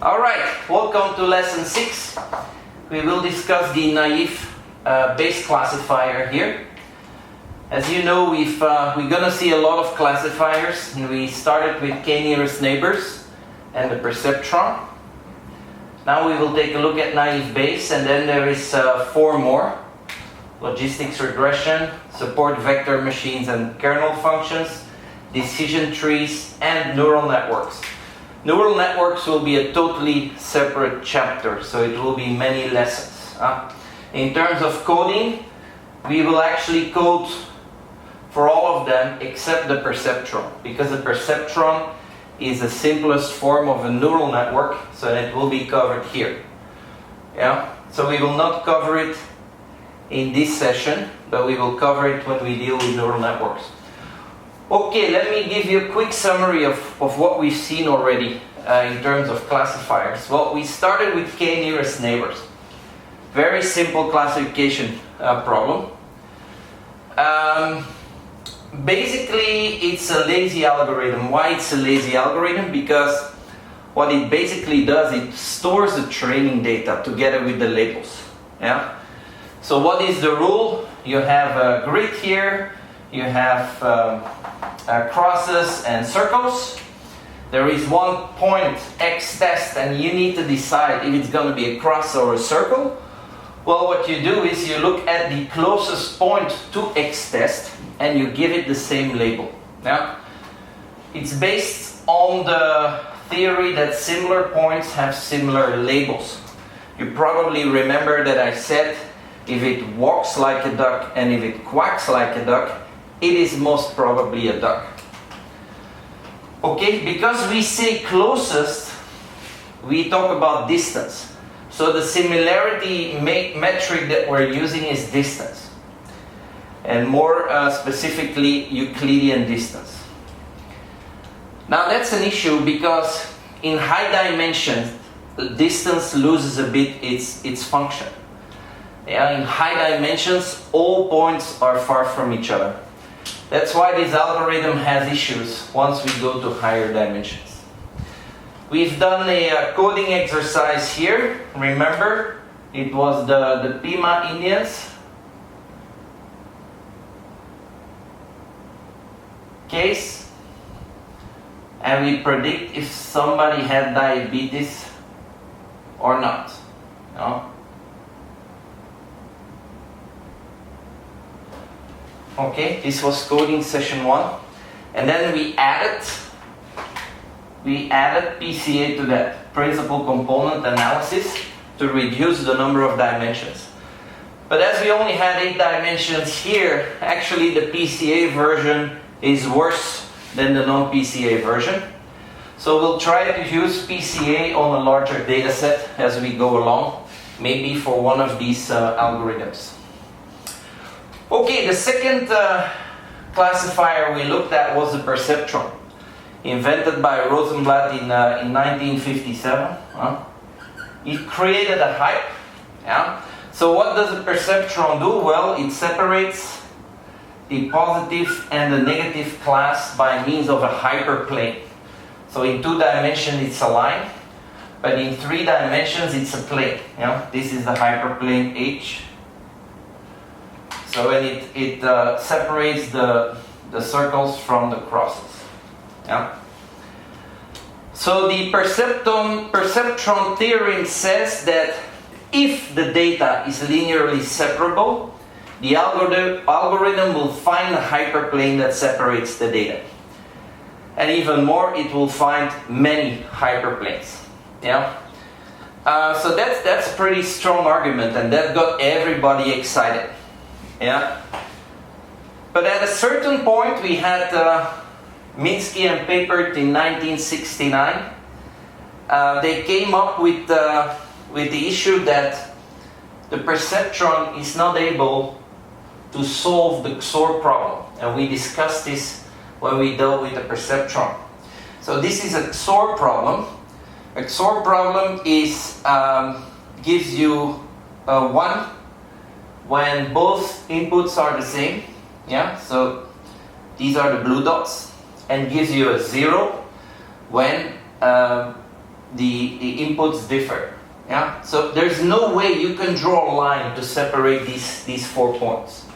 Alright, welcome to lesson 6. We will discuss the naive base classifier here. As you know, we're going to see a lot of classifiers, and we started with k-nearest neighbors and the perceptron. Now we will take a look at naive Bayes, and then there is 4 more. Logistics regression, support vector machines and kernel functions, decision trees, and neural networks. Neural networks will be a totally separate chapter, so it will be many lessons. In terms of coding, we will actually code for all of them except the perceptron, because the perceptron is the simplest form of a neural network, so it will be covered here. So we will not cover it in this session, but we will cover it when we deal with neural networks. Okay, let me give you a quick summary of what we've seen already in terms of classifiers. Well, we started with k-nearest neighbors. Very simple classification problem. Basically, it's a lazy algorithm. Why it's a lazy algorithm? Because what it basically does, it stores the training data together with the labels. So what is the rule? You have a grid here, you have crosses and circles. There is one point X test, and you need to decide if it's going to be a cross or a circle. Well, what you do is you look at the closest point to X test and you give it the same label. It's based on the theory that similar points have similar labels. You probably remember that I said if it walks like a duck and if it quacks like a duck, it is most probably a duck. Okay, because we say closest, we talk about distance. So the similarity metric that we're using is distance. And more specifically, Euclidean distance. Now that's an issue because in high dimensions, distance loses a bit its function. In high dimensions, all points are far from each other. That's why this algorithm has issues once we go to higher dimensions. We've done a coding exercise here. Remember, it was the Pima Indians case. And we predict if somebody had diabetes or not. Okay, this was coding session 1. And then we added PCA to that, principal component analysis, to reduce the number of dimensions. But as we only had 8 dimensions here, actually the PCA version is worse than the non-PCA version. So we'll try to use PCA on a larger data set as we go along, maybe for one of these algorithms. Okay, the second classifier we looked at was the perceptron, invented by Rosenblatt in 1957. It created a hype. So what does the perceptron do? Well, it separates the positive and the negative class by means of a hyperplane. So in 2 dimensions it's a line, but in 3 dimensions it's a plane. This is the hyperplane H. So when it separates the circles from the crosses. So the perceptron theorem says that if the data is linearly separable, the algorithm will find a hyperplane that separates the data. And even more, it will find many hyperplanes. So that's a pretty strong argument, and that got everybody excited. But at a certain point, we had Minsky and Papert in 1969. They came up with the issue that the perceptron is not able to solve the XOR problem, and we discussed this when we dealt with the perceptron. So this is a XOR problem. A XOR problem is gives you 1 when both inputs are the same. So these are the blue dots, and gives you a 0 when the inputs differ. Yeah? So there's no way you can draw a line to separate these 4 points.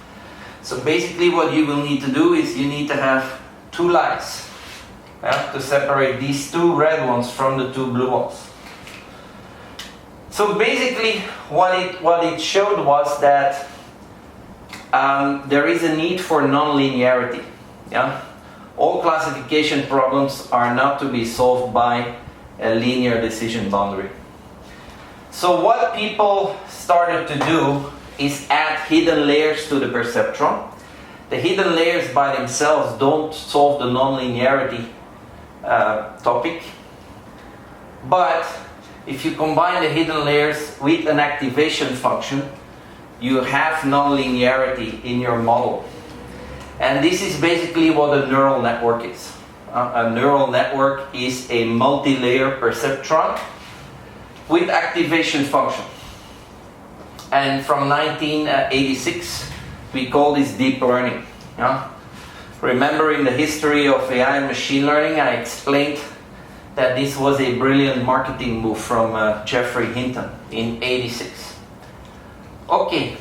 So basically what you will need to do is you need to have 2 lines, yeah, to separate these 2 red ones from the 2 blue ones. So basically what it showed was that there is a need for non-linearity. Yeah? All classification problems are not to be solved by a linear decision boundary. So what people started to do is add hidden layers to the perceptron. The hidden layers by themselves don't solve the non-linearity topic, but if you combine the hidden layers with an activation function, you have non-linearity in your model. And this is basically what a neural network is. A neural network is a multi-layer perceptron with activation function. And from 1986, we call this deep learning. Yeah? Remember, in the history of AI and machine learning, I explained that this was a brilliant marketing move from Geoffrey Hinton in '86. Okay,